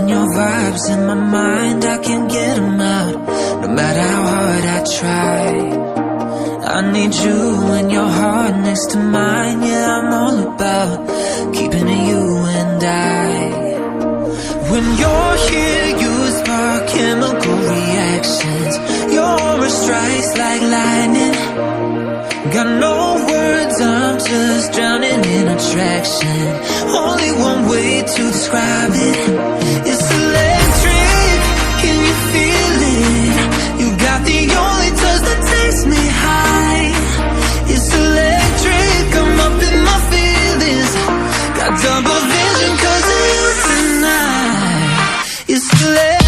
your vibes in my mind, I can't get them out, no matter how hard I try. I need you and your heart next to mine. Yeah, I'm all about keeping it you and I. When you're here, you spark chemical reactions. Your aura strikes like lightning. Got no words, I'm just drowning in attraction. Only one way to describe it. It's electric, can you feel it? You got the only touch that takes me high. It's electric, I'm up in my feelings. Got double vision 'cause of you tonight. It's electric.